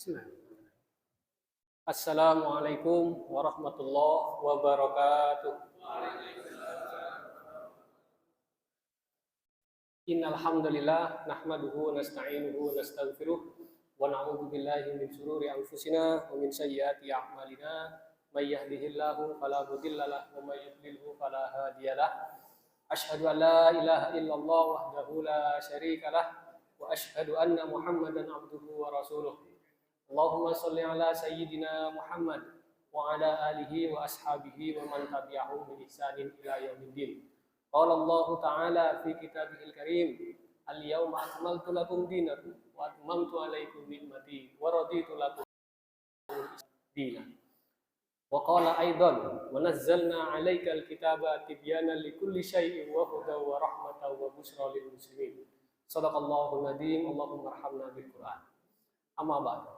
Bismillahirrahmanirrahim. Assalamualaikum warahmatullahi wabarakatuh. Innal hamdalillah nahmaduhu wa nasta'inuhu wa nastaghfiruh wa na'udzu billahi min shururi anfusina wa min sayyiati a'malina may yahdihillahu fala mudilla lahu wa may yudlilhu fala hadiyalah. Asyhadu an la ilaha illallah wahdahu la syarika lah wa asyhadu anna Muhammadan abduhu wa rasuluh. Allahumma sholli ala sayyidina Muhammad wa ala alihi wa ashabihi wa man tabi'ahum bi ihsanin ila yaumiddin. Qala Allah Ta'ala fi kitabihil karim, al-yawma akmaltu lakum dinakum wa atmamtu 'alaikum ni'mati wa raditu lakum dinan. Wa qala aidan, wa nazzalna 'alaikal kitaba tibyanan likulli syai'in wa hudan wa rahmatan wa busyra lil muslimin. Shadaqallahu nadzim. Allahumma arhamna bil Qur'an. Amma ba'du.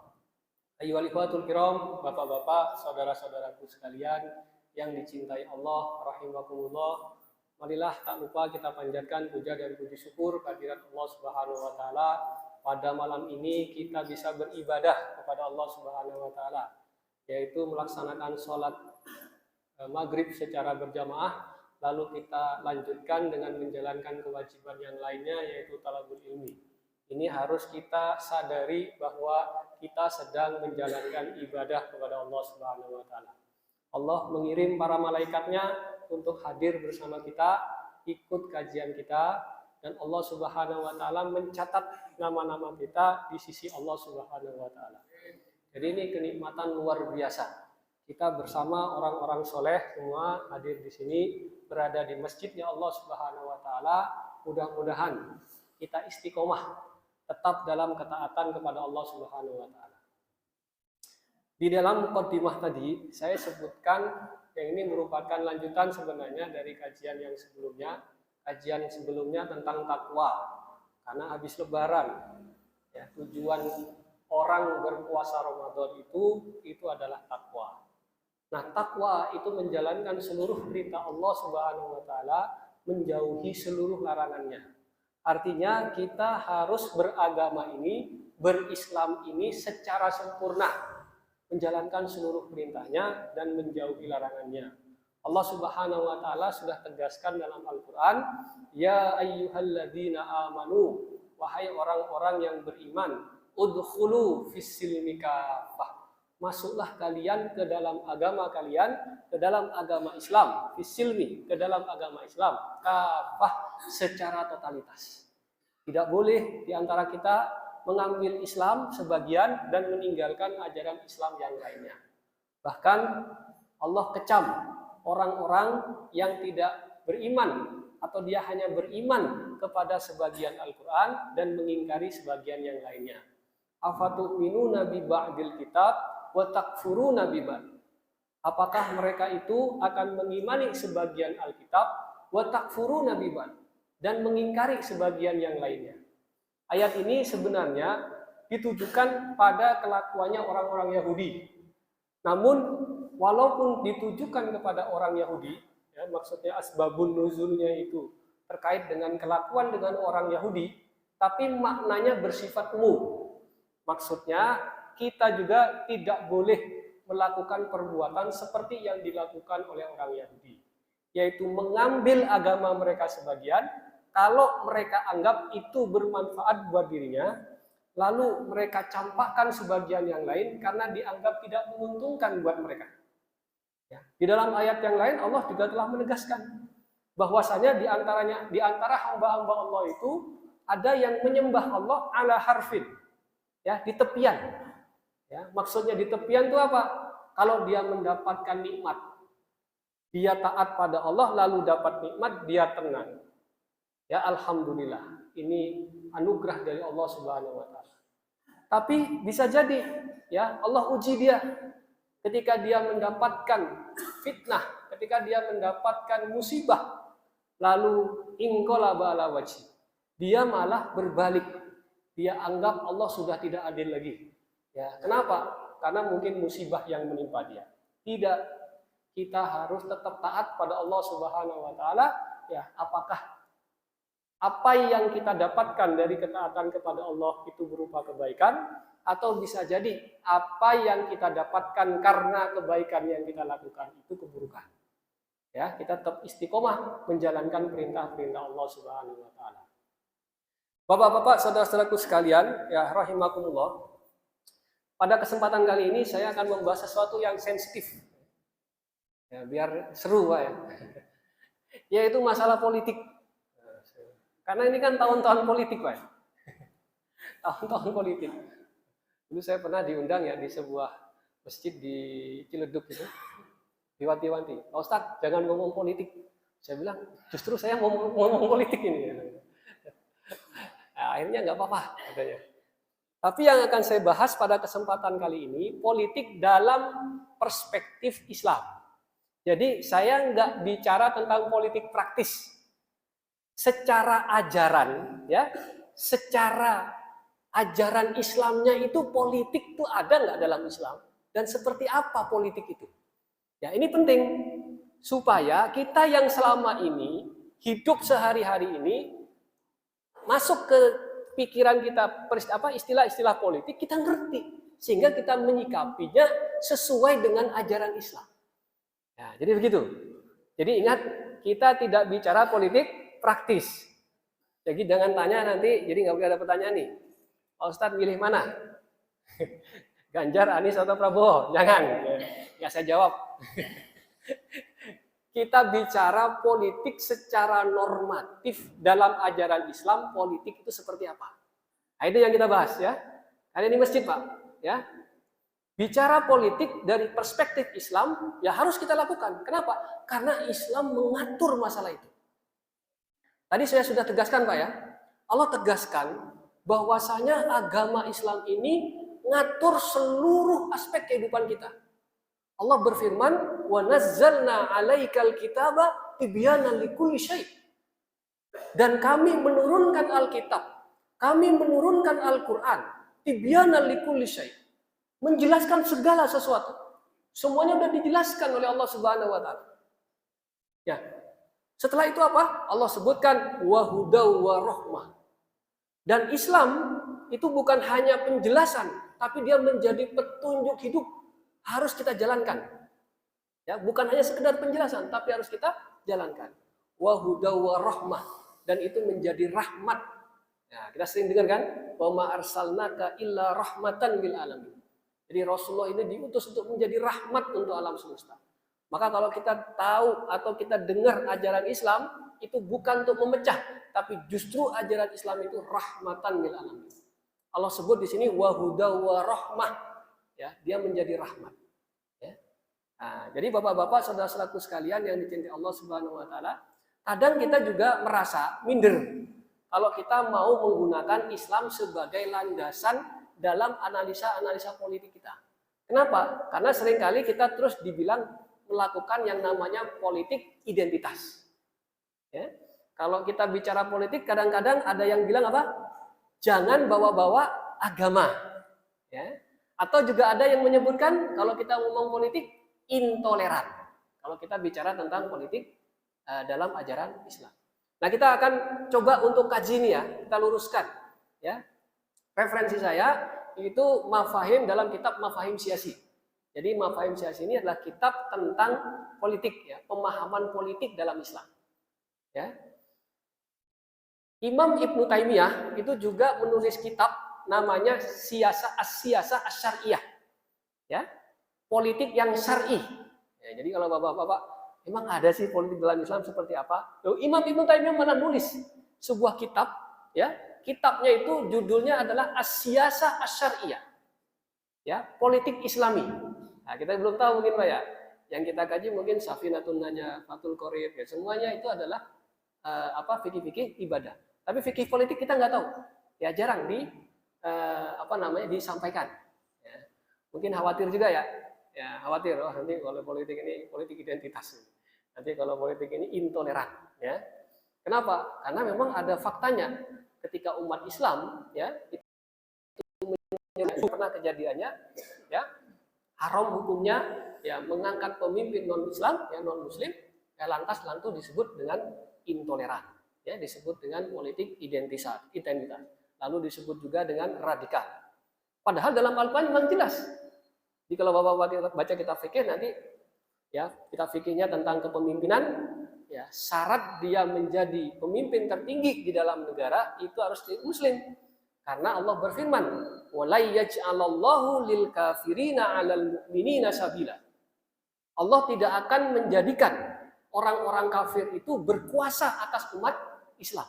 Ayyuhal ikhwatul kiram, bapak-bapak, saudara-saudaraku sekalian yang dicintai Allah rahimakumullah. Marilah tak lupa kita panjatkan puja dan puji syukur kehadirat Allah Subhanahu wa taala. Pada malam ini kita bisa beribadah kepada Allah Subhanahu wa taala, yaitu melaksanakan sholat maghrib secara berjamaah, lalu kita lanjutkan dengan menjalankan kewajiban yang lainnya, yaitu talabul ilmi. Ini harus kita sadari bahwa kita sedang menjalankan ibadah kepada Allah Subhanahu wa taala. Allah mengirim para malaikatnya untuk hadir bersama kita, ikut kajian kita, dan Allah Subhanahu wa taala mencatat nama-nama kita di sisi Allah Subhanahu wa taala. Jadi ini kenikmatan luar biasa. Kita bersama orang-orang soleh semua hadir di sini, berada di masjidnya Allah Subhanahu wa taala. Mudah-mudahan kita istiqomah tetap dalam ketaatan kepada Allah Subhanahu wa taala. Di dalam muqaddimah tadi saya sebutkan yang ini merupakan lanjutan sebenarnya dari kajian yang sebelumnya. Kajian sebelumnya tentang takwa. Karena habis lebaran, ya, tujuan orang berpuasa Ramadan itu adalah takwa. Nah, takwa itu menjalankan seluruh perintah Allah Subhanahu wa taala, menjauhi seluruh larangannya. Artinya kita harus beragama ini, berislam ini secara sempurna, menjalankan seluruh perintahnya dan menjauhi larangannya. Allah Subhanahu wa taala sudah tegaskan dalam Al-Qur'an, ya ayyuhalladzina amanu, wahai orang-orang yang beriman, udkhulu fis-silmi kafah. Masuklah kalian ke dalam agama kalian, ke dalam agama Islam, fis-silmi, ke dalam agama Islam, kafah, secara totalitas. Tidak boleh di antara kita mengambil Islam sebagian dan meninggalkan ajaran Islam yang lainnya. Bahkan Allah kecam orang-orang yang tidak beriman atau dia hanya beriman kepada sebagian Al-Quran dan mengingkari sebagian yang lainnya. Afatu'minuna bi ba'dil kitab wa takfuruna bi ba'd. Apakah mereka itu akan mengimani sebagian Alkitab wa takfuruna bi ba'd dan mengingkari sebagian yang lainnya. Ayat ini sebenarnya ditujukan pada kelakuannya orang-orang Yahudi. Namun walaupun ditujukan kepada orang Yahudi, ya, maksudnya asbabun nuzulnya itu terkait dengan kelakuan dengan orang Yahudi, tapi maknanya bersifat umum. Maksudnya kita juga tidak boleh melakukan perbuatan seperti yang dilakukan oleh orang Yahudi, yaitu mengambil agama mereka sebagian, kalau mereka anggap itu bermanfaat buat dirinya, lalu mereka campakkan sebagian yang lain karena dianggap tidak menguntungkan buat mereka. Ya. Di dalam ayat yang lain Allah juga telah menegaskan bahwasanya di antara hamba-hamba Allah itu ada yang menyembah Allah ala harfin, ya, di tepian. Ya, maksudnya di tepian itu apa? Kalau dia mendapatkan nikmat, dia taat pada Allah lalu dapat nikmat, dia tenang. Ya, alhamdulillah, ini anugerah dari Allah Subhanahu wa taala. Tapi bisa jadi, ya, Allah uji dia ketika dia mendapatkan fitnah, ketika dia mendapatkan musibah, lalu inqalaba ala wajhi. Dia malah berbalik. Dia anggap Allah sudah tidak adil lagi. Ya, kenapa? Karena mungkin musibah yang menimpa dia. Tidak, kita harus tetap taat pada Allah Subhanahu wa taala. Ya, apakah apa yang kita dapatkan dari ketaatan kepada Allah itu berupa kebaikan atau bisa jadi apa yang kita dapatkan karena kebaikan yang kita lakukan itu keburukan. Ya, kita tetap istiqomah menjalankan perintah-perintah Allah Subhanahu wa taala. Bapak-bapak, saudara-saudaraku sekalian, ya rahimakumullah. Pada kesempatan kali ini saya akan membahas sesuatu yang sensitif. Ya, biar seru, Pak ya. Yaitu masalah politik. Karena ini kan tahun-tahun politik, Pak. Tahun-tahun politik. Dulu saya pernah diundang ya di sebuah masjid di Ciledug gitu. Diwanti-wanti, Pak Ustadz jangan ngomong politik. Saya bilang justru saya mau ngomong politik ini. Nah, akhirnya nggak apa-apa katanya. Tapi yang akan saya bahas pada kesempatan kali ini politik dalam perspektif Islam. Jadi saya nggak bicara tentang politik praktis. Secara ajaran, ya, secara ajaran Islamnya itu politik itu ada nggak dalam Islam? Dan seperti apa politik itu? Ya, ini penting supaya kita yang selama ini hidup sehari-hari ini masuk ke pikiran kita istilah-istilah politik kita ngerti sehingga kita menyikapinya sesuai dengan ajaran Islam. Ya, jadi begitu. Jadi ingat kita tidak bicara politik praktis. Jadi jangan tanya nanti jadi nggak boleh ada pertanyaan nih. Pak Ustadz milih mana? Ganjar, Anies atau Prabowo? Jangan. Ya saya jawab. Kita bicara politik secara normatif dalam ajaran Islam, politik itu seperti apa? Nah, itu yang kita bahas ya. Karena ini masjid, Pak, ya. Bicara politik dari perspektif Islam ya harus kita lakukan. Kenapa? Karena Islam mengatur masalah itu. Tadi saya sudah tegaskan, Pak ya. Allah tegaskan bahwasanya agama Islam ini ngatur seluruh aspek kehidupan kita. Allah berfirman, "Wa nazzalna 'alaikal kitaba tibyanan likulli syai'." Dan kami menurunkan Alkitab, kami menurunkan Al-Qur'an, tibyanan likulli syai'. Menjelaskan segala sesuatu. Semuanya sudah dijelaskan oleh Allah Subhanahu wa taala. Ya. Setelah itu apa? Allah sebutkan wa hudaw wa rahmah. Dan Islam itu bukan hanya penjelasan, tapi dia menjadi petunjuk hidup. Harus kita jalankan. Ya, bukan hanya sekedar penjelasan, tapi harus kita jalankan. Wa hudaw wa rahmah, dan itu menjadi rahmat. Ya, kita sering dengar kan, wa ma arsalnaka illa rahmatan lil alamin. Jadi Rasulullah ini diutus untuk menjadi rahmat untuk alam semesta. Maka kalau kita tahu atau kita dengar ajaran Islam, itu bukan untuk memecah, tapi justru ajaran Islam itu rahmatan lil alamin. Allah sebut di sini wa hudaw wa rahmah. Ya, dia menjadi rahmat. Ya. Nah, jadi bapak-bapak, saudara-saudaraku sekalian yang dicintai Allah Subhanahu wa taala, kadang kita juga merasa minder kalau kita mau menggunakan Islam sebagai landasan dalam analisa-analisa politik kita. Kenapa? Karena seringkali kita terus dibilang melakukan yang namanya politik identitas. Ya. Kalau kita bicara politik, kadang-kadang ada yang bilang apa? Jangan bawa-bawa agama. Ya. Atau juga ada yang menyebutkan kalau kita ngomong politik intoleran. Kalau kita bicara tentang politik dalam ajaran Islam. Nah, kita akan coba untuk kaji ini ya, kita luruskan. Ya, referensi saya itu Mafahim dalam kitab Mafahim Siyasi. Jadi Mafahim Siyasi ini adalah kitab tentang politik, ya, pemahaman politik dalam Islam. Ya. Imam Ibnu Taimiyah itu juga menulis kitab namanya Siyasah Asy-Syar'iyyah. Ya. Politik yang syar'i. Ya, jadi kalau Bapak-bapak, emang ada sih politik dalam Islam seperti apa? Imam Ibnu Taimiyah mana nulis sebuah kitab, ya. Kitabnya itu judulnya adalah As-Siyasah Asy-Syar'iyyah. Ya, politik Islami. Nah, kita belum tahu mungkin Pak ya. Yang kita kaji mungkin Safinatun Najah, Fathul Qorib, ya semuanya itu adalah fikih-fikih ibadah. Tapi fikih politik kita nggak tahu. Ya jarang disampaikan. Ya. Mungkin khawatir juga ya. Ya, khawatir nanti kalau politik ini politik identitas. Nanti kalau politik ini intoleran, ya. Kenapa? Karena memang ada faktanya ketika umat Islam ya itu pernah kejadiannya ya haram hukumnya ya mengangkat pemimpin non-Islam ya non-muslim ya lantas disebut dengan intoleran ya disebut dengan politik identitas lalu disebut juga dengan radikal. Padahal dalam Al-Quran memang jelas. Jadi kalau Bapak baca kitab fikih nanti, ya, kitab fikihnya tentang kepemimpinan, ya, syarat dia menjadi pemimpin tertinggi di dalam negara itu harus muslim. Karena Allah berfirman, "Wala yaj'alallahu lil kafirina 'alal mu'minina sabila." Allah tidak akan menjadikan orang-orang kafir itu berkuasa atas umat Islam.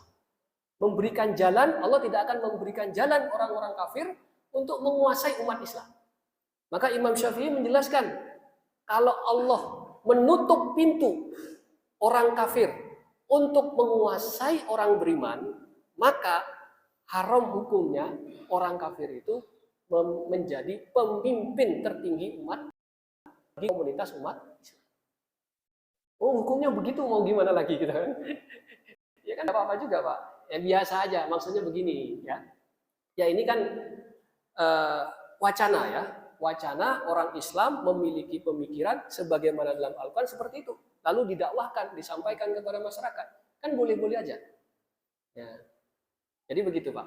Memberikan jalan, Allah tidak akan memberikan jalan orang-orang kafir untuk menguasai umat Islam. Maka Imam Syafi'i menjelaskan, kalau Allah menutup pintu orang kafir untuk menguasai orang beriman, maka haram hukumnya orang kafir itu menjadi pemimpin tertinggi umat di komunitas umat Islam. Oh, hukumnya begitu, mau gimana lagi kita kan? Ya kan apa-apa juga, Pak. Ya biasa aja, maksudnya begini, ya. Ya ini kan wacana, ya. Wacana orang Islam memiliki pemikiran sebagaimana dalam Al-Quran seperti itu. Lalu didakwahkan, disampaikan kepada masyarakat. Kan boleh-boleh aja. Ya. Jadi begitu, Pak.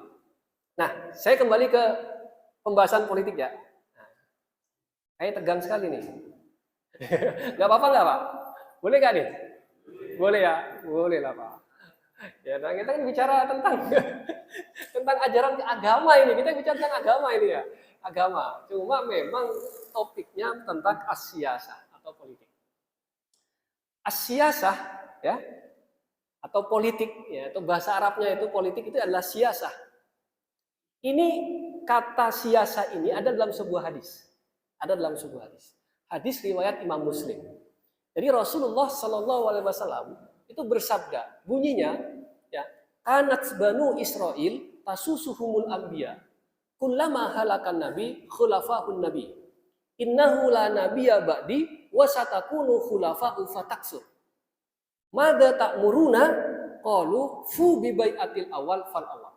Nah, saya kembali ke pembahasan politik, ya. Nah, saya tegang sekali nih. Gak apa-apa nggak, Pak? Boleh nggak nih? Boleh ya? Boleh lah, Pak. Ya, nah kita kan bicara tentang tentang ajaran agama ini. Kita bicara tentang agama ini, ya. Agama. Cuma memang topiknya tentang as-siyasah atau politik. As-siyasah, ya, atau politik, ya, atau bahasa Arabnya itu politik itu adalah siyasah. Ini kata siyasah ini ada dalam sebuah hadis. Ada dalam sebuah hadis. Hadis riwayat Imam Muslim. Jadi Rasulullah Shallallahu Alaihi Wasallam itu bersabda, bunyinya, ya, kanat banu Israel tasusuhumul anbiya, kullama halakan nabi khulafahun nabi, innahu la nabiyya ba'di wa satakunu khulafa'u fataksur. Mada ta'muruna qalu fu bi bai'atil awal fal awal.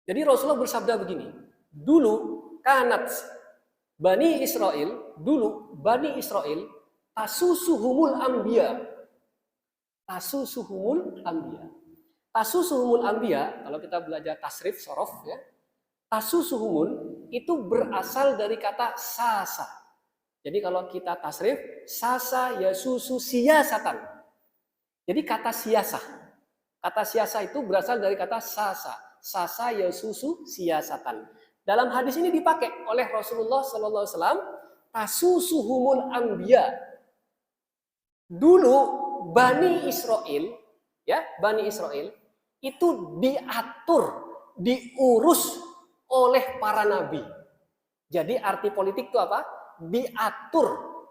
Jadi Rasulullah bersabda begini, dulu kanat Bani Israel, dulu Bani Israel tasusuhumul anbiya. Tasusuhumul anbiya. Tasusuhumul anbiya, kalau kita belajar tasrif sorof, ya. Tasusuhumul itu berasal dari kata sasa. Jadi kalau kita tasrif, sasa yasusu siyasatan. Jadi kata siyasah. Kata siyasah itu berasal dari kata sasa. Sasa yasusu siyasatan. Dalam hadis ini dipakai oleh Rasulullah Sallallahu Alaihi Wasallam, tasusuhumul anbiya. Dulu Bani Israel, ya, Bani Israel itu diatur, diurus oleh para nabi. Jadi arti politik itu apa? Diatur,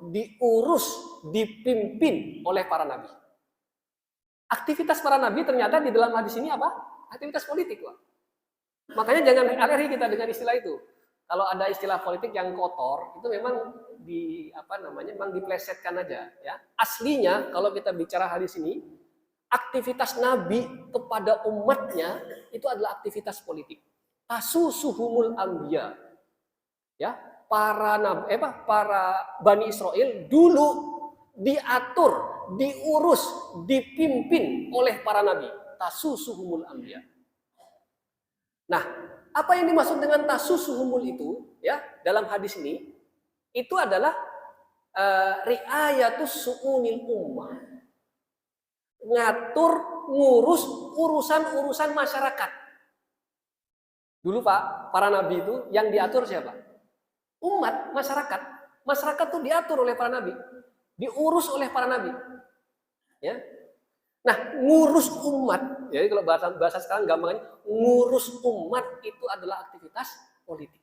diurus, dipimpin oleh para nabi. Aktivitas para nabi ternyata di dalam hadis ini apa? Aktivitas politik, Pak. Makanya jangan alergi kita dengan istilah itu. Kalau ada istilah politik yang kotor, itu memang memang diplesetkan aja, ya. Aslinya kalau kita bicara hadis ini, aktivitas Nabi kepada umatnya itu adalah aktivitas politik. Tasusuhumul anbiya. Ya, para Bani Israel dulu diatur, diurus, dipimpin oleh para nabi. Tasusuhumul anbiya. Nah, apa yang dimaksud dengan tasusuhumul itu, ya, dalam hadis ini itu adalah riayatus su'unil ummah. Ngatur, ngurus urusan-urusan masyarakat. Dulu, Pak, para nabi itu yang diatur siapa? Umat, masyarakat. Masyarakat itu diatur oleh para nabi, diurus oleh para nabi. Ya. Nah, ngurus umat, jadi kalau bahasa sekarang gampangnya, ngurus umat itu adalah aktivitas politik.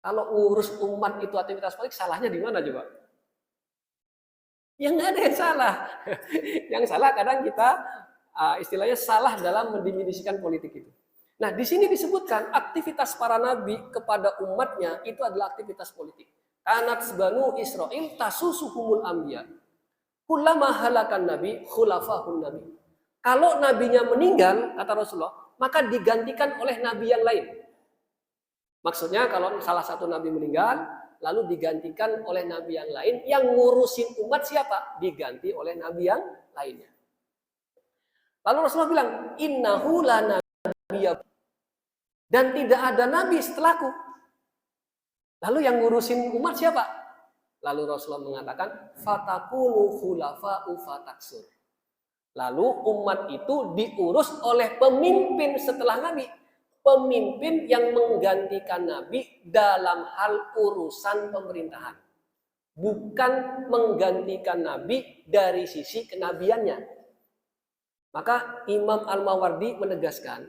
Kalau ngurus umat itu aktivitas politik, salahnya di mana coba? Ya nggak ada yang salah. Yang salah kadang kita istilahnya salah dalam mendefinisikan politik itu. Nah, di sini disebutkan aktivitas para nabi kepada umatnya itu adalah aktivitas politik. Kanat banu Israel tasusuhumul anbiya. Kullama halakan nabi khulafahun nabi. Kalau nabinya meninggal, kata Rasulullah, maka digantikan oleh nabi yang lain. Maksudnya kalau salah satu nabi meninggal, lalu digantikan oleh nabi yang lain, yang ngurusin umat siapa? Diganti oleh nabi yang lainnya. Lalu Rasulullah bilang, innahu la nabiyya. dan tidak ada nabi setelahku. Lalu yang ngurusin umat siapa? Lalu Rasulullah mengatakan, fatakunu khulafa'u fataksur. Lalu umat itu diurus oleh pemimpin setelah Nabi. Pemimpin yang menggantikan Nabi dalam hal urusan pemerintahan. Bukan menggantikan Nabi dari sisi kenabiannya. Maka Imam Al-Mawardi menegaskan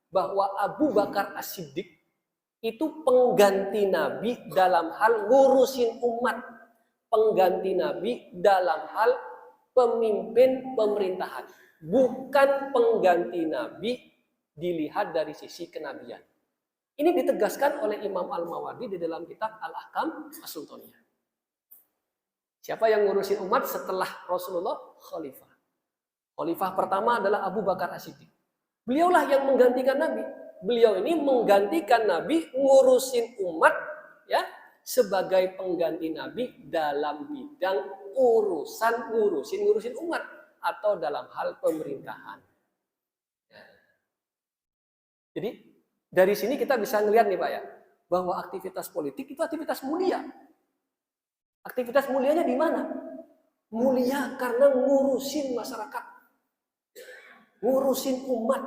bahwa Abu Bakar As-Siddiq itu pengganti Nabi dalam hal ngurusin umat. Pengganti Nabi dalam hal pemimpin pemerintahan. Bukan pengganti Nabi dilihat dari sisi kenabian. Ini ditegaskan oleh Imam Al-Mawardi di dalam kitab Al-Ahkam As-Sultaniyah. Siapa yang ngurusin umat setelah Rasulullah? Khalifah. Khalifah pertama adalah Abu Bakar As-Siddiq. Beliaulah yang menggantikan Nabi. Beliau ini menggantikan Nabi ngurusin umat ya sebagai pengganti Nabi dalam bidang ngurusin umat atau dalam hal pemerintahan. Ya. Jadi dari sini kita bisa ngelihat nih Pak ya, bahwa aktivitas politik itu aktivitas mulia. Aktivitas mulianya di mana? Mulia karena ngurusin masyarakat, ngurusin umat.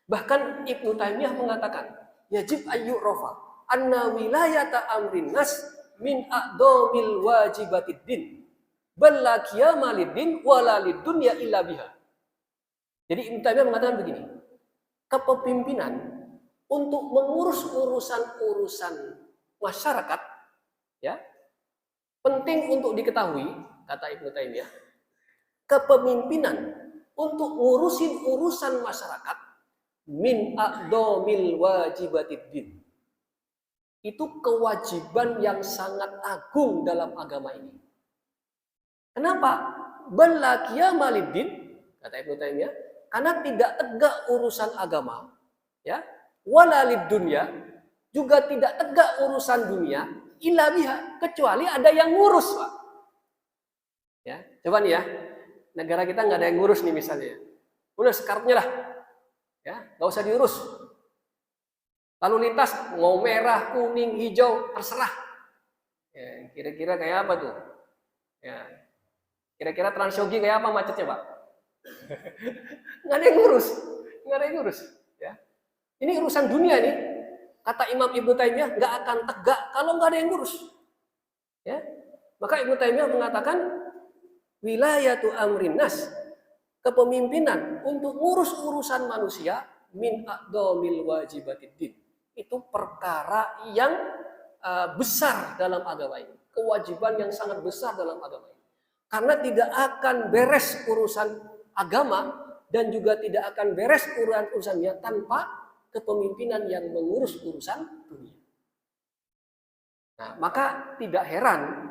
Bahkan Ibnu Taimiyah mengatakan, yajib ayyu'rafa anna wilayata amrin nas min a'dhamil wajibatid din bal la qiyama lid-din wala lid-dunya illa biha. Jadi Ibnu Taimiyah mengatakan begini, kepemimpinan untuk mengurus urusan-urusan masyarakat ya penting untuk diketahui, kata Ibnu Taimiyah, kepemimpinan untuk ngurusin urusan masyarakat min a'dhamil wajibatid din. Itu kewajiban yang sangat agung dalam agama ini. Kenapa? Bal la qiyama lid-din, kata Ibnu Taimiyah, karena tidak tegak urusan agama, ya, wala lid-dunya, juga tidak tegak urusan dunia, illa biha, kecuali ada yang ngurus, Pak. Ya, coba nih ya, negara kita nggak ada yang ngurus nih misalnya. Udah sekartnya lah, ya, nggak usah diurus. Lalu lintas mau merah, kuning, hijau, terserah. Ya, kira-kira kayak apa tuh? Ya, kira-kira Transyogi kayak apa macetnya, Pak? Nggak ada yang ngurus, nggak ada yang ngurus. Ya, ini urusan dunia nih. Kata Imam Ibnu Taimiyah nggak akan tegak kalau nggak ada yang ngurus. Ya, maka Ibnu Taimiyah mengatakan wilayatu amrin nas, kepemimpinan untuk ngurus urusan manusia min a'dhamil wajibatid din. Itu perkara yang besar dalam agama ini, kewajiban yang sangat besar dalam agama ini. Karena tidak akan beres urusan agama dan juga tidak akan beres urusannya tanpa kepemimpinan yang mengurus urusan dunia. Nah, maka tidak heran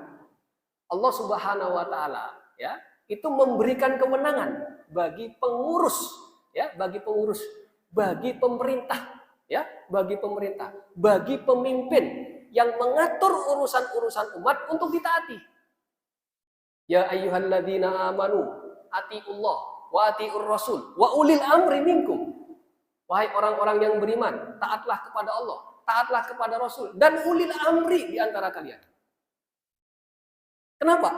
Allah Subhanahu wa taala ya, itu memberikan kemenangan bagi pengurus ya, bagi pemerintah ya, bagi pemimpin yang mengatur urusan-urusan umat untuk ditaati. Ya ayyuhalladzina amanu atiullah wa atiur rasul wa ulil amri minkum. Wahai orang-orang yang beriman, taatlah kepada Allah, taatlah kepada Rasul dan ulil amri di antara kalian. Kenapa?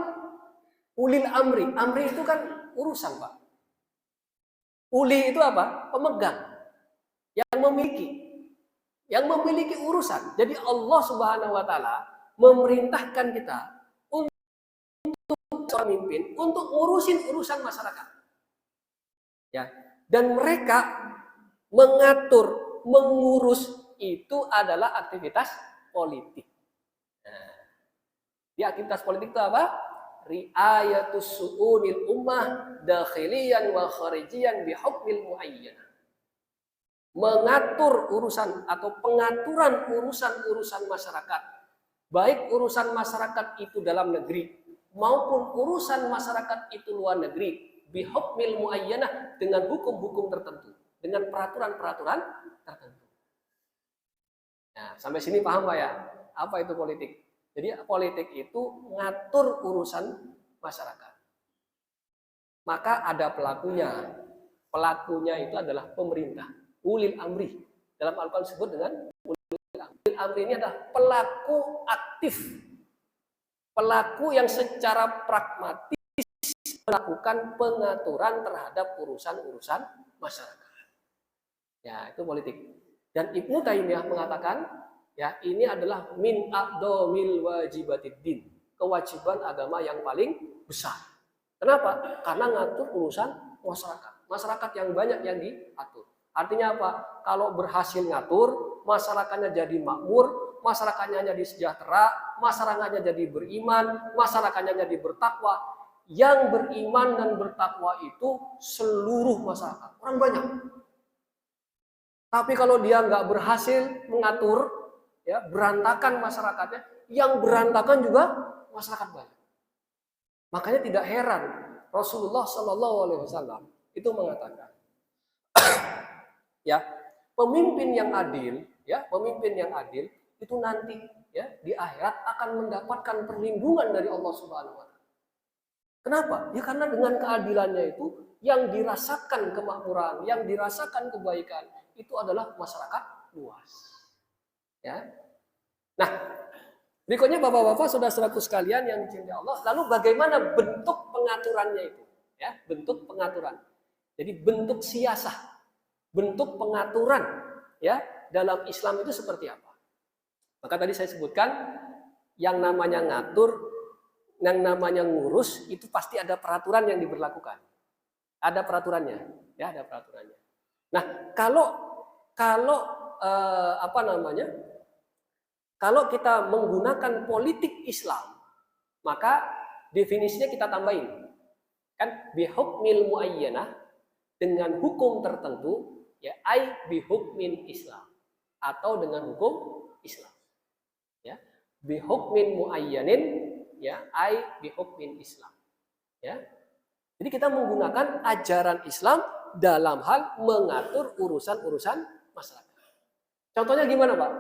Ulil amri, amri itu kan urusan, Pak. Uli itu apa? Pemegang. Yang memiliki urusan. Jadi Allah Subhanahu wa taala memerintahkan kita untuk memimpin, untuk ngurusin urusan masyarakat. Ya. Dan mereka mengatur, mengurus itu adalah aktivitas politik. Nah, di aktivitas politik itu apa? Ri'ayatus su'unil ummah dakhiliyan wa kharijiyan bihukmil muayyan. Mengatur urusan atau pengaturan urusan-urusan masyarakat. Baik urusan masyarakat itu dalam negeri maupun urusan masyarakat itu luar negeri bihukmil muayyanah dengan hukum-hukum tertentu, dengan peraturan-peraturan tertentu. Nah, sampai sini paham Pak ya? Apa itu politik? Jadi politik itu ngatur urusan masyarakat. Maka ada pelakunya. Pelakunya itu adalah pemerintah, ulil amri Dalam Al-Quran disebut dengan ulil amri ini adalah pelaku aktif, pelaku yang secara pragmatis melakukan pengaturan terhadap urusan-urusan masyarakat. Ya, itu politik. Dan Ibnu Taimiyah mengatakan, ya, ini adalah min a'dhamil wajibatiddin, kewajiban agama yang paling besar. Kenapa? Karena ngatur urusan masyarakat. Masyarakat yang banyak yang diatur. Artinya apa? Kalau berhasil ngatur, masyarakatnya jadi makmur, masyarakatnya jadi sejahtera, masyarakatnya jadi beriman, masyarakatnya jadi bertakwa. Yang beriman dan bertakwa itu seluruh masyarakat, orang banyak. Tapi kalau dia nggak berhasil mengatur, ya berantakan masyarakatnya, yang berantakan juga masyarakat banyak. Makanya tidak heran Rasulullah Shallallahu Alaihi Wasallam itu mengatakan, ya pemimpin yang adil, itu nanti ya di akhirat akan mendapatkan perlindungan dari Allah Subhanahu Wa Taala. Kenapa? Ya karena dengan keadilannya itu yang dirasakan kemakmuran, yang dirasakan kebaikan itu adalah masyarakat luas. Ya. Nah, berikutnya Bapak-bapak, saudara-saudaraku sekalian yang dicintai Allah, lalu bagaimana bentuk pengaturannya itu? Ya, bentuk pengaturan. Jadi bentuk siasah, bentuk pengaturan ya dalam Islam itu seperti apa? Maka tadi saya sebutkan yang namanya ngatur, yang namanya ngurus itu pasti ada peraturan yang diberlakukan. Ada peraturannya, ya ada peraturannya. Nah, kalau kalau kita menggunakan politik Islam, maka definisinya kita tambahin. Kan bihukmil muayyanah, dengan hukum tertentu, ya ai bihukmin Islam, atau dengan hukum Islam. Ya, bihukmin muayyanin, ya ai bihukmin Islam. Ya. Jadi kita menggunakan ajaran Islam dalam hal mengatur urusan-urusan masyarakat. Contohnya gimana, Pak?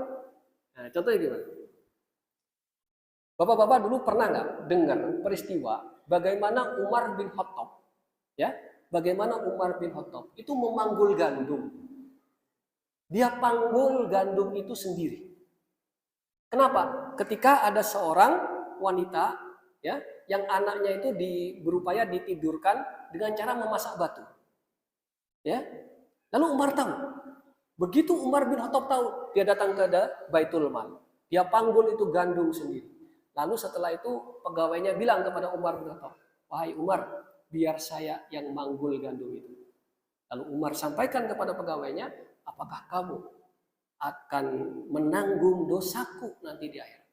Nah, contohnya gimana? Bapak-bapak dulu pernah nggak dengar peristiwa bagaimana Umar bin Khattab, ya, bagaimana Umar bin Khattab itu memanggul gandum. Dia panggul gandum itu sendiri. Kenapa? Ketika ada seorang wanita, ya, yang anaknya itu berupaya ditidurkan dengan cara memasak batu. Ya. Lalu Umar tahu. Begitu Umar bin Khattab tahu, dia datang ke Baitul Mal. Dia panggul itu gandum sendiri. Lalu setelah itu pegawainya bilang kepada Umar bin Khattab, "Wahai Umar, biar saya yang manggul gandum itu." Lalu Umar sampaikan kepada pegawainya, "Apakah kamu akan menanggung dosaku nanti di akhirat?"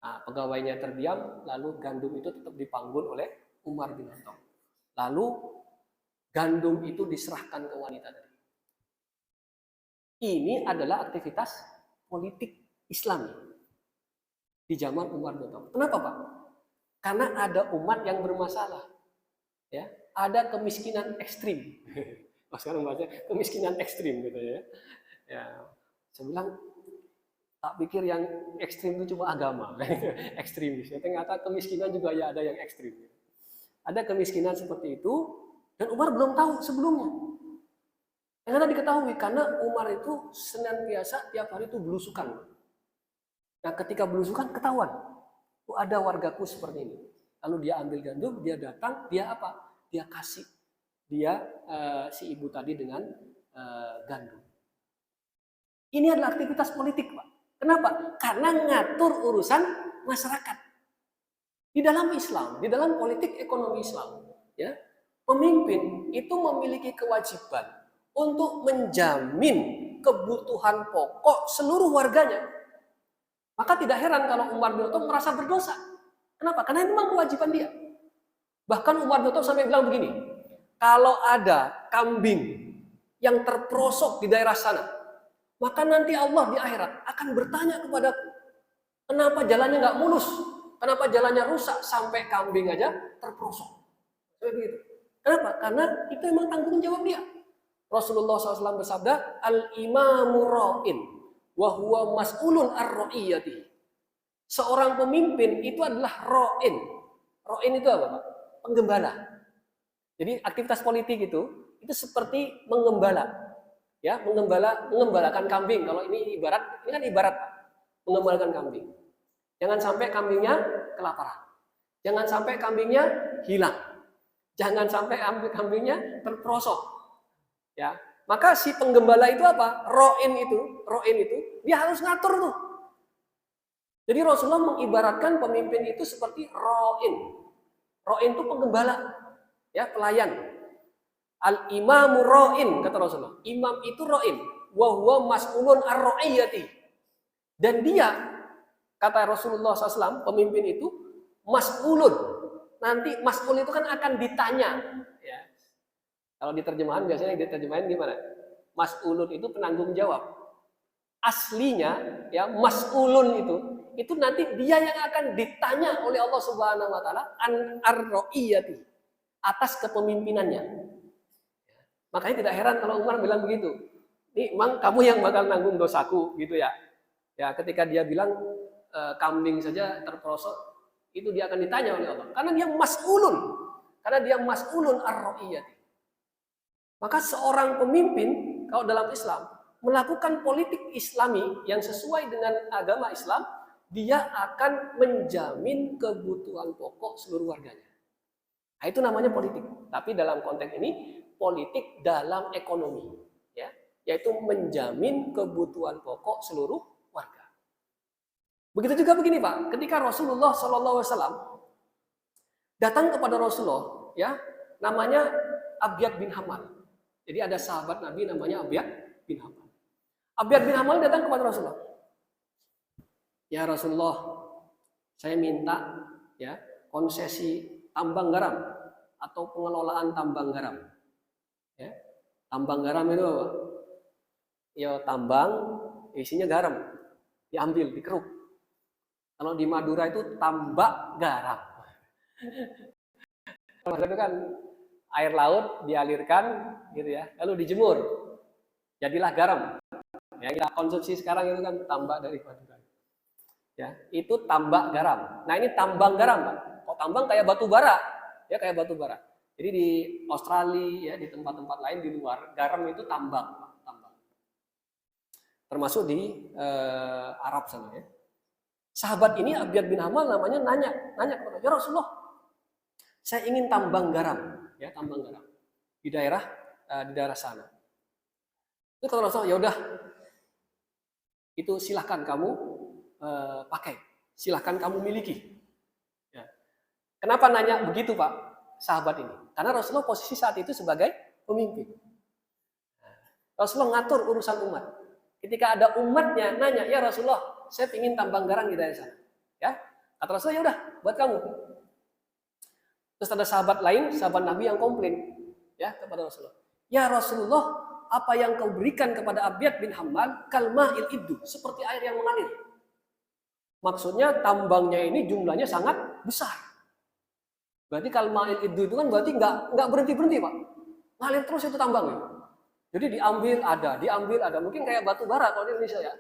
Nah, pegawainya terdiam, lalu gandum itu tetap dipanggul oleh Umar bin Khattab. Lalu gandum itu diserahkan ke wanita tadi. Ini adalah aktivitas politik Islam di zaman Umar bin Khattab. Kenapa, Pak? Karena ada umat yang bermasalah. Ya, ada kemiskinan ekstrim. Sekarang bahasanya kemiskinan ekstrim gitu ya. Ya, saya bilang tak pikir yang ekstrim itu cuma agama, ekstremis. Ternyata kemiskinan juga ya ada yang ekstrim. Ada kemiskinan seperti itu, dan Umar belum tahu sebelumnya. Ternyata diketahui karena Umar itu senantiasa tiap hari itu belusukan. Nah, ketika belusukan ketahuan, ada wargaku seperti ini. Lalu dia ambil gandum, dia datang, dia apa? Dia kasih dia si ibu tadi dengan gandum. Ini adalah aktivitas politik, Pak. Kenapa? Karena ngatur urusan masyarakat. Di dalam Islam, di dalam politik ekonomi Islam, ya, pemimpin itu memiliki kewajiban untuk menjamin kebutuhan pokok seluruh warganya. Maka tidak heran kalau Umar bin Khattab merasa berdosa. Kenapa? Karena itu memang kewajiban dia. Bahkan Umar bin Khattab sampai bilang begini, kalau ada kambing yang terperosok di daerah sana, maka nanti Allah di akhirat akan bertanya kepadaku, kenapa jalannya nggak mulus? Kenapa jalannya rusak sampai kambing aja terperosok? Begitu. Kenapa? Karena itu memang tanggung jawab dia. Rasulullah SAW bersabda, al-imamu ra'in wa huwa mas'ulun ar-ra'iyati. Seorang pemimpin itu adalah ra'in. Ra'in itu apa, Pak? Penggembala. Jadi aktivitas politik itu seperti menggembala. Ya, mengembalakan kambing. Kalau ini kan ibarat mengembalakan kambing. Jangan sampai kambingnya kelaparan. Jangan sampai kambingnya hilang. Jangan sampai kambingnya terperosok. Ya, maka si penggembala itu apa? Ro'in itu dia harus ngatur tuh. Jadi Rasulullah mengibaratkan pemimpin itu seperti ro'in. Ro'in itu penggembala, ya, pelayan. Al-imamu ro'in, kata Rasulullah. Imam itu ro'in. Wa huwa mas'ulun ar-ro'iyati. Dan dia, kata Rasulullah SAW, pemimpin itu mas'ulun. Nanti mas'ul itu kan akan ditanya. Ya. Kalau diterjemahan biasanya diterjemahin gimana? Mas'ulun itu penanggung jawab. Aslinya, ya, mas'ulun itu nanti dia yang akan ditanya oleh Allah Subhanahu wa taala an ar-ra'iyati, atas kepemimpinannya. Makanya tidak heran kalau Umar bilang begitu. Ini emang kamu yang bakal nanggung dosaku gitu ya. Ya, ketika dia bilang kambing saja terperosok, itu dia akan ditanya oleh Allah. Karena dia mas'ulun. Karena dia mas'ulun ar-ra'iyati. Maka seorang pemimpin kalau dalam Islam melakukan politik Islami yang sesuai dengan agama Islam, dia akan menjamin kebutuhan pokok seluruh warganya. Nah, itu namanya politik. Tapi dalam konteks ini politik dalam ekonomi, ya, yaitu menjamin kebutuhan pokok seluruh warga. Begitu juga begini Pak, ketika Rasulullah SAW datang kepada Rasulullah, ya, namanya Abyad bin Hamal. Jadi ada sahabat Nabi namanya Abyad bin Hamal. Abyad bin Hamal datang kepada Rasulullah. Ya Rasulullah, saya minta, ya, konsesi tambang garam atau pengelolaan tambang garam. Ya, tambang garam itu apa? Ya, tambang isinya garam, diambil, dikeruk. Kalau di Madura itu tambak garam. Itu kan air laut dialirkan, gitu ya, lalu dijemur, jadilah garam. Ya, kita konsumsi sekarang itu kan tambak dari Madura. Ya, itu tambak garam. Nah, ini tambang garam, Pak. Kok tambang kayak batu bara? Ya, kayak batu bara. Jadi di Australia, ya, di tempat-tempat lain di luar, garam itu tambang, Pak. Tambang. Termasuk di Arab sana, ya. Sahabat ini Abyad bin Hamal namanya nanya kepada ya Rasulullah, saya ingin tambang garam, ya, tambang garam di daerah sana. Itu kata Rasulullah, ya udah, itu silahkan kamu pakai, silahkan kamu miliki. Ya. Kenapa nanya begitu Pak, sahabat ini? Karena Rasulullah posisi saat itu sebagai pemimpin. Rasulullah ngatur urusan umat. Ketika ada umatnya nanya, ya Rasulullah, saya ingin tambang garam di daerah sana. Ya, kata Rasulullah, ya udah, buat kamu. Terus ada sahabat lain, sahabat Nabi yang komplain, ya, kepada Rasulullah. Ya Rasulullah, apa yang kau berikan kepada Abyad bin Hamal kalma'il iddu, seperti air yang mengalir. Maksudnya tambangnya ini jumlahnya sangat besar. Berarti kalma'il iddu itu kan berarti nggak berhenti Pak. Ngalir terus itu tambangnya. Jadi diambil ada. Mungkin kayak batu bara kalau di Indonesia, ya.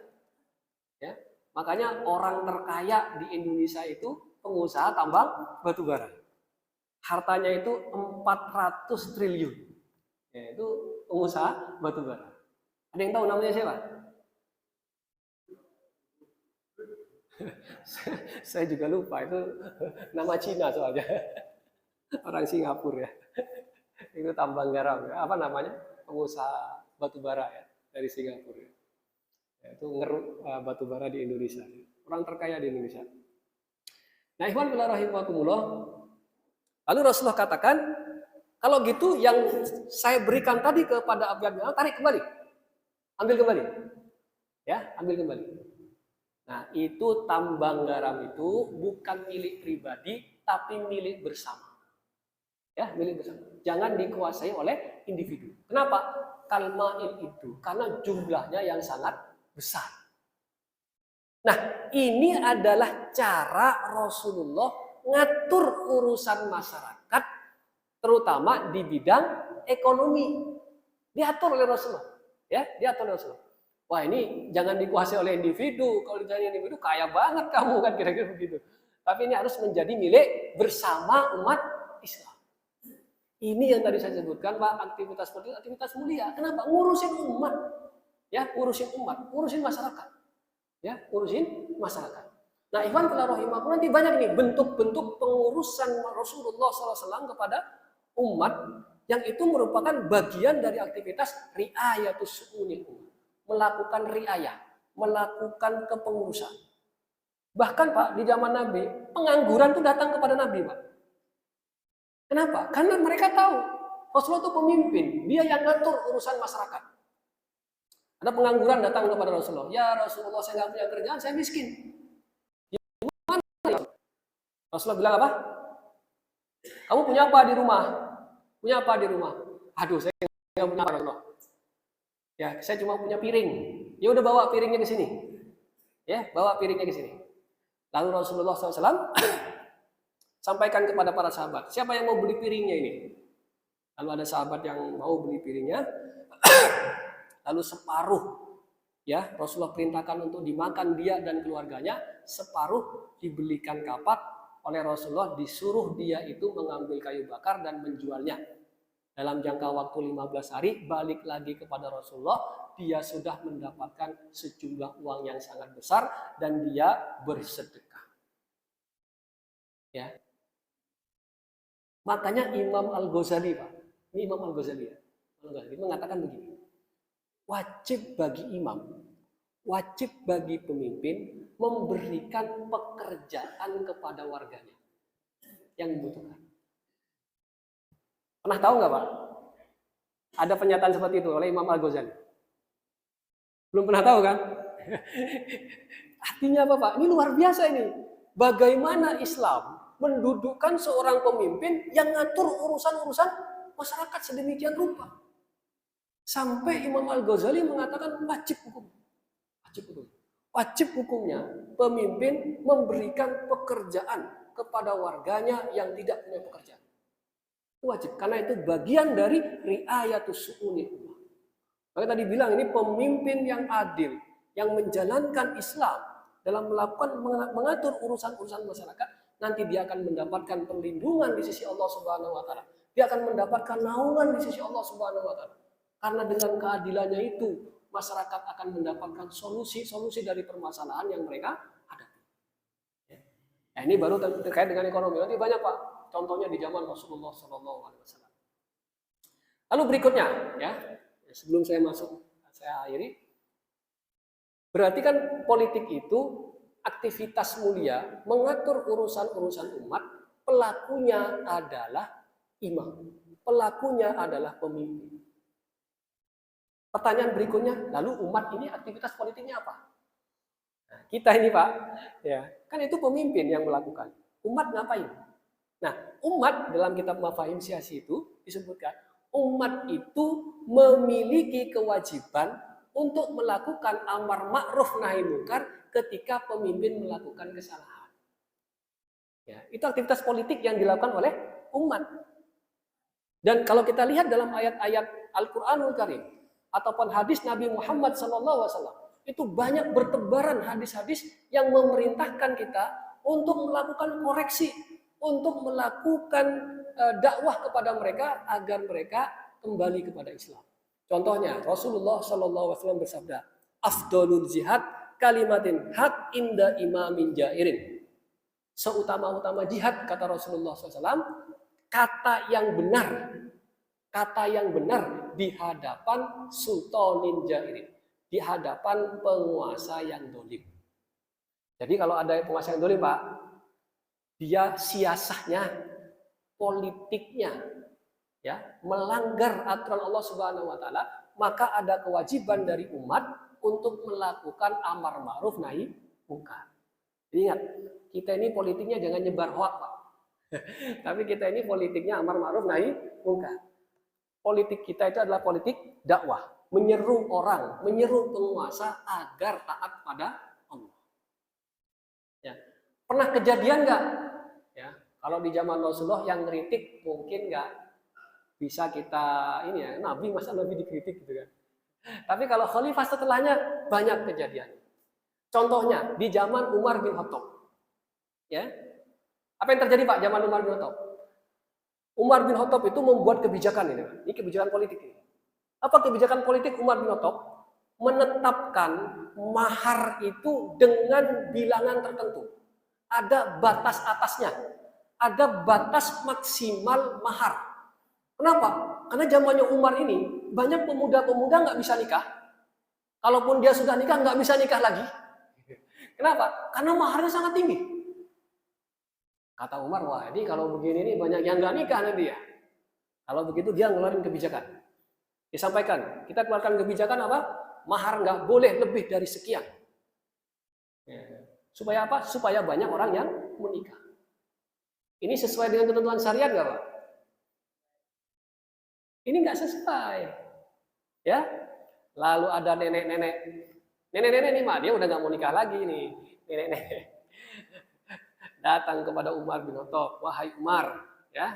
Ya. Makanya orang terkaya di Indonesia itu pengusaha tambang batu bara. Hartanya itu 400 triliun. Ya, itu pengusaha batu bara. Ada yang tahu namanya siapa? Saya juga lupa, itu nama Cina soalnya. Orang Singapura, ya. Itu tambang garam, ya. Apa namanya? Pengusaha batu bara, ya, dari Singapura. Ya, itu ngeruk batu bara di Indonesia. Orang terkaya di Indonesia. Nah, ikhwan fillah rahimakumullah. Lalu Rasulullah katakan, kalau gitu yang saya berikan tadi kepada Abyad bin Hamal, tarik kembali. Ambil kembali. Ya, ambil kembali. Nah, itu tambang garam itu bukan milik pribadi, tapi milik bersama. Ya, milik bersama. Jangan dikuasai oleh individu. Kenapa? Kalma'il itu, karena jumlahnya yang sangat besar. Nah, ini adalah cara Rasulullah ngatur urusan masyarakat, terutama di bidang ekonomi. Diatur oleh Rasulullah. Ya, diatur oleh Rasulullah. Wah, ini jangan dikuasai oleh individu. Kalau dikuasai individu, kaya banget kamu, kan kira-kira begitu. Tapi ini harus menjadi milik bersama umat Islam. Ini yang tadi saya sebutkan, Pak, aktivitas seperti itu aktivitas mulia. Kenapa? Ngurusin umat. Ya, ngurusin umat, ngurusin masyarakat. Ya, ngurusin masyarakat. Nah, ikhwan fillah rahimakumullah, nanti banyak nih bentuk-bentuk pengurusan Rasulullah SAW kepada umat yang itu merupakan bagian dari aktivitas riayatus su'unil umat. Melakukan riayah, melakukan kepengurusan. Bahkan Pak, di zaman Nabi, pengangguran itu datang kepada Nabi, Pak. Kenapa? Karena mereka tahu Rasulullah itu pemimpin, dia yang ngatur urusan masyarakat. Ada pengangguran datang kepada Rasulullah. Ya Rasulullah, saya nggak punya kerjaan, saya miskin. Gimana? Rasulullah bilang apa? Kamu punya apa di rumah? Punya apa di rumah? Aduh, saya nggak punya apa, Rasulullah. Ya, saya cuma punya piring. Ya udah bawa piringnya ke sini. Ya, bawa piringnya ke sini. Lalu Rasulullah SAW sampaikan kepada para sahabat, siapa yang mau beli piringnya ini? Lalu ada sahabat yang mau beli piringnya. Lalu separuh, ya Rasulullah perintahkan untuk dimakan dia dan keluarganya. Separuh dibelikan kapak oleh Rasulullah, disuruh dia itu mengambil kayu bakar dan menjualnya. Dalam jangka waktu 15 hari balik lagi kepada Rasulullah, dia sudah mendapatkan sejumlah uang yang sangat besar dan dia bersedekah. Ya. Makanya Imam Al-Ghazali, Pak, ini Imam Al-Ghazali ya, mengatakan begini, wajib bagi imam, wajib bagi pemimpin memberikan pekerjaan kepada warganya yang membutuhkan. Pernah tahu nggak Pak? Ada pernyataan seperti itu oleh Imam Al-Ghazali? Belum pernah tahu kan? Artinya apa Pak? Ini luar biasa ini. Bagaimana Islam mendudukkan seorang pemimpin yang ngatur urusan-urusan masyarakat sedemikian rupa. Sampai Imam Al-Ghazali mengatakan wajib hukum. Wajib hukum. Wajib hukumnya pemimpin memberikan pekerjaan kepada warganya yang tidak punya pekerjaan. Wajib, karena itu bagian dari riayatus su'unil ummah. Maka tadi bilang ini pemimpin yang adil, yang menjalankan Islam dalam melakukan mengatur urusan-urusan masyarakat, nanti dia akan mendapatkan perlindungan di sisi Allah Subhanahu wa taala. Dia akan mendapatkan naungan di sisi Allah Subhanahu wa taala. Karena dengan keadilannya itu, masyarakat akan mendapatkan solusi-solusi dari permasalahan yang mereka hadapi. Nah, ini baru terkait dengan ekonomi. Nanti banyak Pak, contohnya di zaman Rasulullah SAW. Lalu berikutnya, ya, sebelum saya masuk, saya akhiri. Berarti kan politik itu aktivitas mulia, mengatur urusan-urusan umat, pelakunya adalah imam, pelakunya adalah pemimpin. Pertanyaan berikutnya, lalu umat ini aktivitas politiknya apa? Nah, kita ini Pak, ya, kan itu pemimpin yang melakukan. Umat ngapain? Nah, umat dalam kitab Mafahim Siyasi itu disebutkan, umat itu memiliki kewajiban untuk melakukan amar ma'ruf nahi munkar ketika pemimpin melakukan kesalahan. Ya, itu aktivitas politik yang dilakukan oleh umat. Dan kalau kita lihat dalam ayat-ayat Al-Qur'anul Karim ataupun hadis Nabi Muhammad SAW, itu banyak bertebaran hadis-hadis yang memerintahkan kita untuk melakukan koreksi, untuk melakukan dakwah kepada mereka agar mereka kembali kepada Islam. Contohnya Rasulullah SAW bersabda, afdolul jihad kalimatin hak inda imamin jairin. Seutama-utama jihad, kata Rasulullah SAW, kata yang benar di hadapan sultanin jairin, di hadapan penguasa yang dolim. Jadi kalau ada penguasa yang dolim Pak, dia siasahnya, politiknya, ya, melanggar aturan Allah Subhanahu wa taala, maka ada kewajiban dari umat untuk melakukan amar ma'ruf nahi munkar. Ingat, kita ini politiknya jangan nyebar hoak, Pak. Tapi kita ini politiknya amar ma'ruf nahi munkar. Politik kita itu adalah politik dakwah, menyeru orang, menyeru penguasa agar taat pada Allah. Ya. Pernah kejadian nggak? Ya, kalau di zaman Rasulullah yang kritik mungkin nggak bisa kita ini ya, Nabi masa Nabi dikritik gitu kan. Tapi kalau khalifah setelahnya banyak kejadian. Contohnya di zaman Umar bin Khattab. Ya. Apa yang terjadi Pak zaman Umar bin Khattab? Umar bin Khattab itu membuat kebijakan ini kebijakan politik ini. Apa kebijakan politik Umar bin Khattab? Menetapkan mahar itu dengan bilangan tertentu. Ada batas atasnya. Ada batas maksimal mahar. Kenapa? Karena zamannya Umar ini banyak pemuda-pemuda nggak bisa nikah. Kalaupun dia sudah nikah nggak bisa nikah lagi. Kenapa? Karena maharnya sangat tinggi. Kata Umar, wah ini kalau begini nih banyak yang nggak nikah nanti ya. Kalau begitu dia ngeluarin kebijakan. Disampaikan, kita keluarkan kebijakan apa? Mahar nggak boleh lebih dari sekian. Supaya apa? Supaya banyak orang yang menikah. Ini sesuai dengan ketentuan syariat nggak, Pak? Ini nggak sesuai. Ya. Lalu ada nenek-nenek. Nenek-nenek nih, Mak, dia udah nggak mau nikah lagi nih. Nenek-nenek datang kepada Umar bin Khattab, wahai Umar, ya,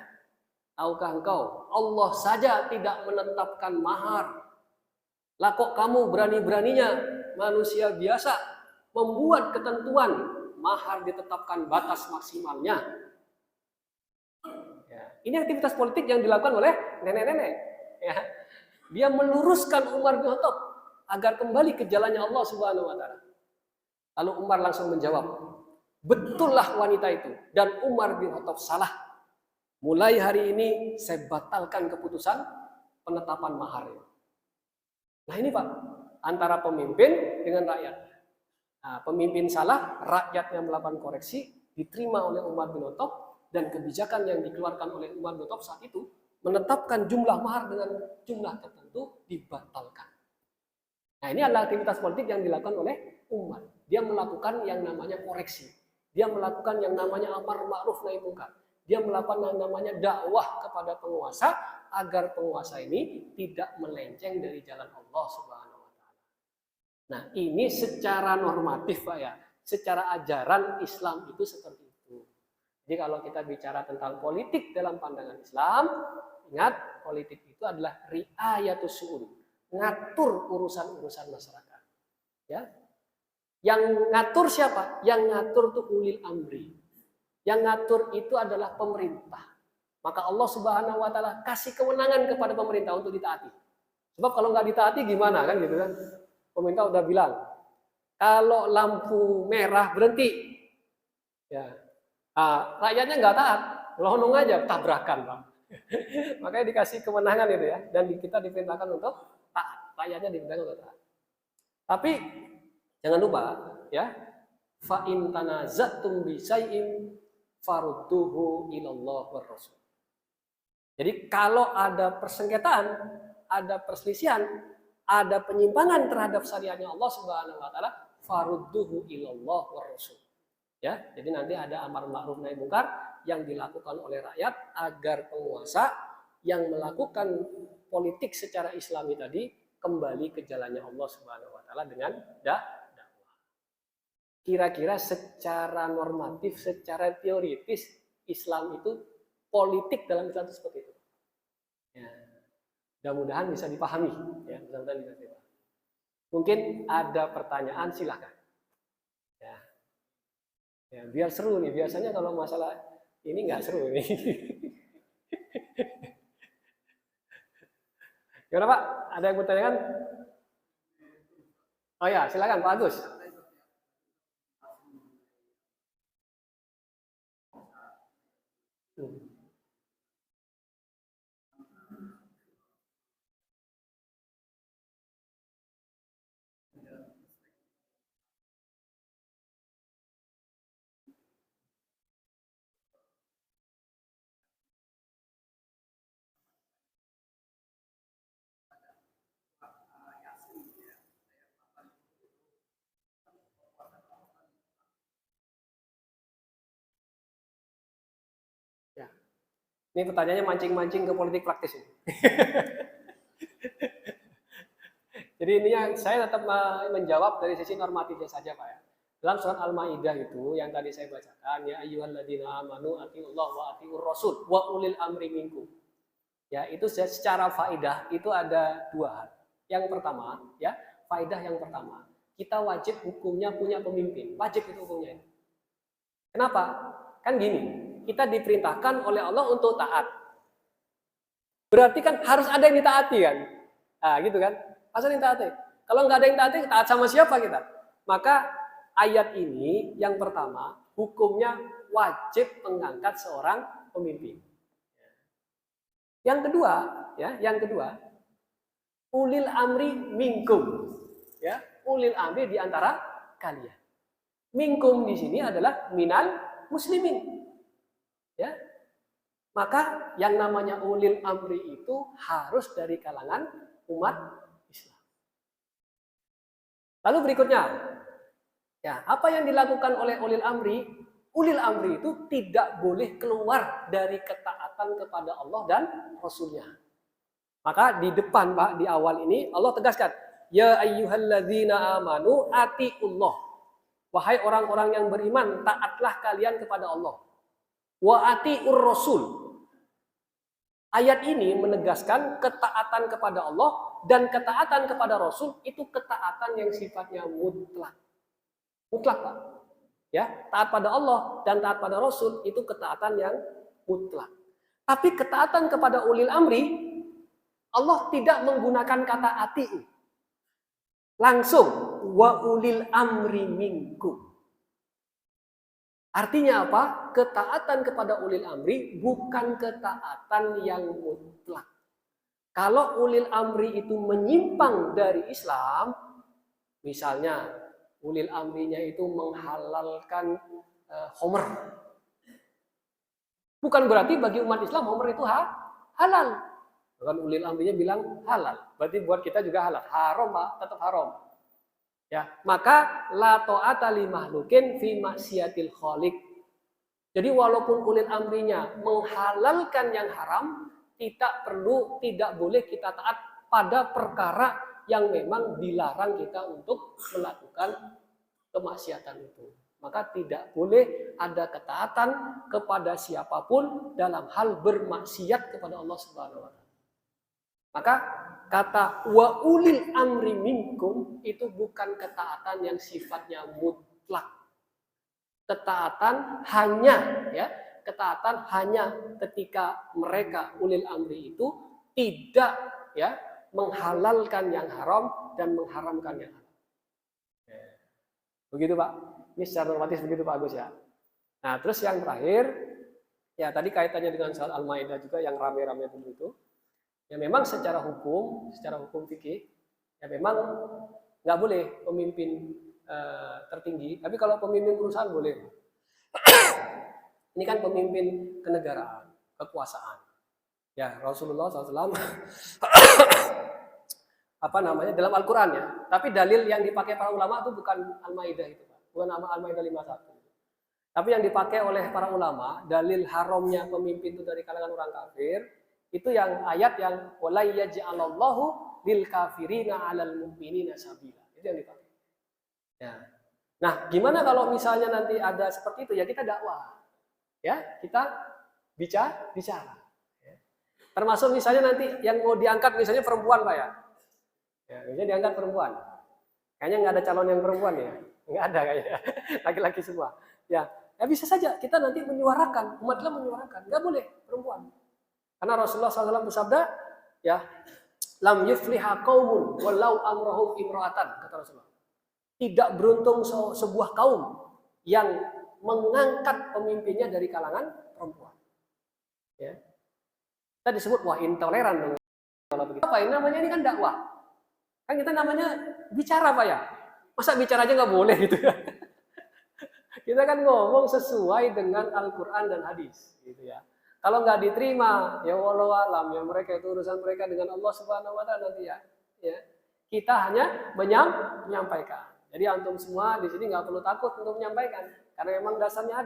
tahukah engkau Allah saja tidak menetapkan mahar. Lah kok kamu berani-beraninya manusia biasa membuat ketentuan mahar ditetapkan batas maksimalnya. Ya, ini aktivitas politik yang dilakukan oleh nenek-nenek. Ya. Dia meluruskan Umar bin Khattab agar kembali ke jalannya Allah Subhanahu wa taala. Lalu Umar langsung menjawab, betullah wanita itu dan Umar bin Khattab salah. Mulai hari ini saya batalkan keputusan penetapan mahar. Nah ini Pak, antara pemimpin dengan rakyat. Nah, pemimpin salah, rakyatnya melakukan koreksi, diterima oleh Umar bin Khattab, dan kebijakan yang dikeluarkan oleh Umar bin Khattab saat itu menetapkan jumlah mahar dengan jumlah tertentu dibatalkan. Nah ini adalah aktivitas politik yang dilakukan oleh Umar. Dia melakukan yang namanya koreksi. Dia melakukan yang namanya amar ma'ruf nahi munkar. Dia melakukan yang namanya dakwah kepada penguasa agar penguasa ini tidak melenceng dari jalan Allah Subhanahu wa taala. Nah, ini secara normatif Pak ya. Secara ajaran Islam itu seperti itu. Jadi kalau kita bicara tentang politik dalam pandangan Islam, ingat politik itu adalah riayatus syu'un, ngatur urusan-urusan masyarakat. Ya. Yang ngatur siapa? Yang ngatur itu ulil amri. Yang ngatur itu adalah pemerintah. Maka Allah Subhanahu wa taala kasih kewenangan kepada pemerintah untuk ditaati. Sebab kalau nggak ditaati gimana kan gitu kan? Pemerintah udah bilang, kalau lampu merah berhenti. Ya. Rakyatnya nggak taat, lonong aja tabrakan, Pak. Makanya dikasih kewenangan itu ya, dan kita diperintahkan untuk taat. Rakyatnya diperintahkan untuk taat. Tapi jangan lupa ya, fa in tanaza'tum bi syai'in farudduhu ilallah war rasul. Jadi kalau ada persengketaan, ada perselisihan, ada penyimpangan terhadap syariatnya Allah Subhanahu wa taala, farudduhu ilallah war rasul. Ya, jadi nanti ada amar ma'ruf nahi munkar yang dilakukan oleh rakyat agar penguasa yang melakukan politik secara Islami tadi kembali ke jalannya Allah Subhanahu wa taala dengan dakwah. Kira-kira secara normatif, secara teoritis Islam itu politik dalam Islam itu seperti itu. Ya. Mudah-mudahan bisa dipahami ya, mudah-mudahan bisa dipahami. Mungkin ada pertanyaan silahkan. Ya, biar seru nih. Biasanya kalau masalah ini nggak seru nih. Gimana Pak? Ada yang bertanyakan? Oh ya, silakan Pak Agus. Ya. Ini pertanyaannya mancing-mancing ke politik praktis ini. Jadi ini yang saya tetap menjawab dari sisi normatifnya saja Pak ya. Dalam surat Al-Maidah itu yang tadi saya bacakan, ya ayyuhalladzina amanu atiullah wa atiur rasul wa ulil amri minkum. Ya, itu secara faidah itu ada dua hal. Yang pertama, ya, faidah yang pertama, kita wajib hukumnya punya pemimpin. Wajib itu hukumnya. Kenapa? Kan gini, kita diperintahkan oleh Allah untuk taat. Berarti kan harus ada yang ditaati kan? Nah, gitu kan? Harus ada yang taati. Kalau nggak ada yang taati, taat sama siapa kita? Maka ayat ini yang pertama, hukumnya wajib mengangkat seorang pemimpin. Yang kedua, ulil amri minkum. Ya, ulil amri di antara kalian. Minkum di sini adalah minal muslimin. Ya. Maka yang namanya ulil amri itu harus dari kalangan umat Islam. Lalu berikutnya, ya, apa yang dilakukan oleh ulil amri? Ulil amri itu tidak boleh keluar dari ketaatan kepada Allah dan Rasulnya. Maka di depan, Pak, di awal ini Allah tegaskan, ya ayyuhalladzina amanu atiullah. Wahai orang-orang yang beriman, taatlah kalian kepada Allah. Wa atiur rasul. Ayat ini menegaskan ketaatan kepada Allah dan ketaatan kepada Rasul itu ketaatan yang sifatnya mutlak. Mutlak, Pak. Ya, taat pada Allah dan taat pada Rasul itu ketaatan yang mutlak. Tapi ketaatan kepada ulil amri, Allah tidak menggunakan kata atiu. Langsung wa ulil amri minkum. Artinya apa? Ketaatan kepada ulil amri bukan ketaatan yang mutlak. Kalau ulil amri itu menyimpang dari Islam, misalnya ulil amrinya itu menghalalkan homer. Bukan berarti bagi umat Islam homer itu halal. Bahkan ulil amrinya bilang halal. Berarti buat kita juga halal. Haram, Pak, tetap haram. Ya, maka la ta'ata li makhlukin fi maksiatil khaliq. Jadi walaupun ulil amrinya menghalalkan yang haram, tidak boleh kita taat pada perkara yang memang dilarang kita untuk melakukan kemaksiatan itu. Maka tidak boleh ada ketaatan kepada siapapun dalam hal bermaksiat kepada Allah Subhanahu wa taala. Maka kata wa ulil amri minkum itu bukan ketaatan yang sifatnya mutlak. Ketaatan hanya ketika mereka ulil amri itu tidak menghalalkan yang haram dan mengharamkan yang halal. Begitu, Pak. Ini secara normatif begitu, Pak Agus, ya. Nah, terus yang terakhir, ya tadi kaitannya dengan soal Al-Maidah juga yang rame-rame dulu itu. Ya memang secara hukum fikih, ya memang nggak boleh pemimpin tertinggi, tapi kalau pemimpin perusahaan boleh. Ini kan pemimpin kenegaraan, kekuasaan. Ya Rasulullah SAW dalam Al-Quran ya. Tapi dalil yang dipakai para ulama itu bukan Al-Maidah itu, bukan nama Al-Maidah 51. Tapi yang dipakai oleh para ulama, dalil haramnya pemimpin itu dari kalangan orang kafir. Itu yang ayat yang wala yaj'alallahu lil kafirina 'alal mu'minina sabila. Itu yang dipakai. Ya. Nah, gimana kalau misalnya nanti ada seperti itu? Ya kita dakwah. Ya, kita bicara. Ya. Termasuk misalnya nanti yang mau diangkat misalnya perempuan, Pak ya. Ya, misalnya diangkat perempuan. Kayaknya nggak ada calon yang perempuan ya. Nggak ada kayaknya. Laki-laki semua. Ya bisa saja kita nanti menyuarakan, umat Islam menyuarakan. Nggak boleh perempuan. Karena Rasulullah SAW bersabda, ya, lam yufliha qaumun walau amrahum imra'atan, kata Rasulullah. Tidak beruntung sebuah kaum yang mengangkat pemimpinnya dari kalangan perempuan. Ya. Kita disebut wah intoleran kalau begitu. Apa ini namanya? Ini kan dakwah. Kan kita namanya bicara, Pak ya. Masa bicara aja nggak boleh gitu ya? Kita kan ngomong sesuai dengan Al-Quran dan hadis, gitu ya. Kalau nggak diterima, ya wallahu alam, ya mereka itu urusan mereka dengan Allah Subhanahu wa taala nanti ya. Kita hanya menyampaikan. Jadi antum semua di sini nggak perlu takut untuk menyampaikan, karena memang dasarnya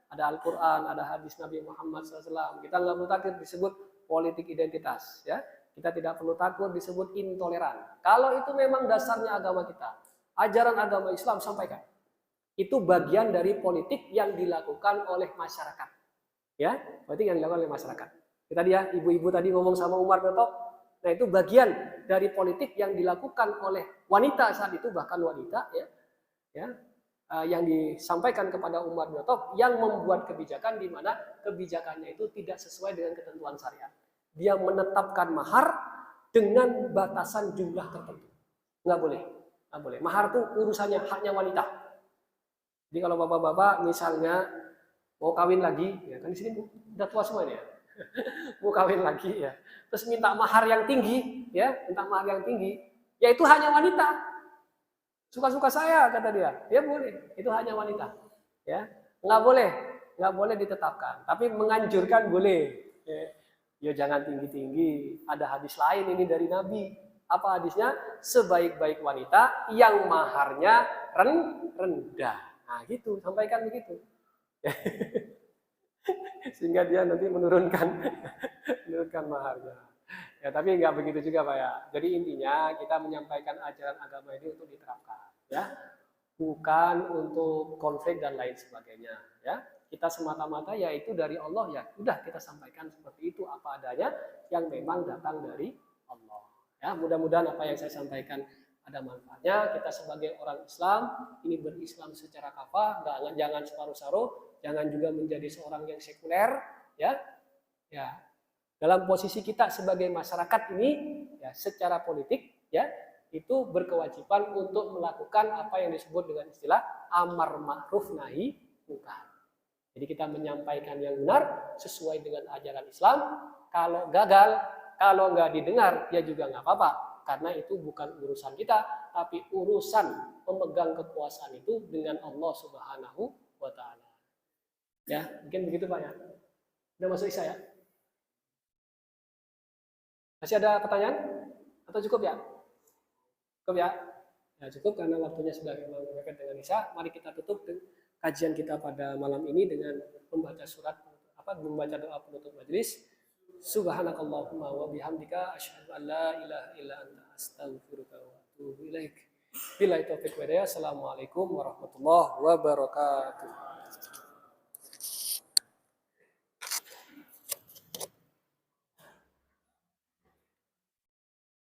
ada Al-Quran, ada hadis Nabi Muhammad SAW. Kita nggak perlu takut disebut politik identitas, ya. Kita tidak perlu takut disebut intoleran. Kalau itu memang dasarnya agama kita, ajaran agama Islam, sampaikan. Itu bagian dari politik yang dilakukan oleh masyarakat. Ya, berarti yang dilakukan oleh masyarakat. Kita dia ibu-ibu tadi ngomong sama Umar bin Khattab. Nah, itu bagian dari politik yang dilakukan oleh wanita saat itu, bahkan wanita yang disampaikan kepada Umar bin Khattab yang membuat kebijakan di mana kebijakannya itu tidak sesuai dengan ketentuan syariat. dia menetapkan mahar dengan batasan jumlah tertentu. Nggak boleh. Nggak boleh. Mahar itu urusannya, haknya wanita. Jadi kalau bapak-bapak misalnya mau kawin lagi, ya kan di sini udah tua semuanya, mau kawin lagi ya, terus minta mahar yang tinggi, ya, minta mahar yang tinggi, ya itu hanya wanita. Suka-suka saya kata dia, ya boleh, itu hanya wanita, ya, nggak boleh ditetapkan, tapi menganjurkan boleh. Ya jangan tinggi-tinggi. Ada hadis lain ini dari Nabi. Apa hadisnya? Sebaik-baik wanita yang maharnya rendah. Nah gitu, sampaikan begitu. Sehingga dia nanti menurunkan maharnya. Ya tapi nggak begitu juga Pak ya. Jadi intinya kita menyampaikan ajaran agama ini untuk diterapkan, ya, bukan untuk konflik dan lain sebagainya. Ya, kita semata-mata yaitu dari Allah, ya udah kita sampaikan seperti itu apa adanya yang memang datang dari Allah. Ya, mudah-mudahan apa yang saya sampaikan ada manfaatnya. Kita sebagai orang Islam ini berislam secara kafah, jangan separuh-saruh, jangan juga menjadi seorang yang sekuler, ya. Ya, dalam posisi kita sebagai masyarakat ini, ya, secara politik, ya, itu berkewajiban untuk melakukan apa yang disebut dengan istilah amar ma'ruf nahi munkar. Jadi kita menyampaikan yang benar sesuai dengan ajaran Islam. Kalau gagal, kalau nggak didengar, ya juga nggak apa-apa. Karena itu bukan urusan kita, tapi urusan pemegang kekuasaan itu dengan Allah Subhanahu wa Ta'ala. Ya, mungkin begitu Pak ya. Udah masuk Isya ya? Masih ada pertanyaan? Atau cukup ya? Cukup ya? Ya cukup karena waktunya sudah memang mepet dengan Isya. Mari kita tutup kajian kita pada malam ini dengan membaca membaca doa penutup majelis. Subhanakallahumma wa bihamdika asyhadu an la ilaha illa anta astaghfiruka wa atubu ilaik. Billahi taufiq wa hidayah. Assalamualaikum warahmatullahi wabarakatuh.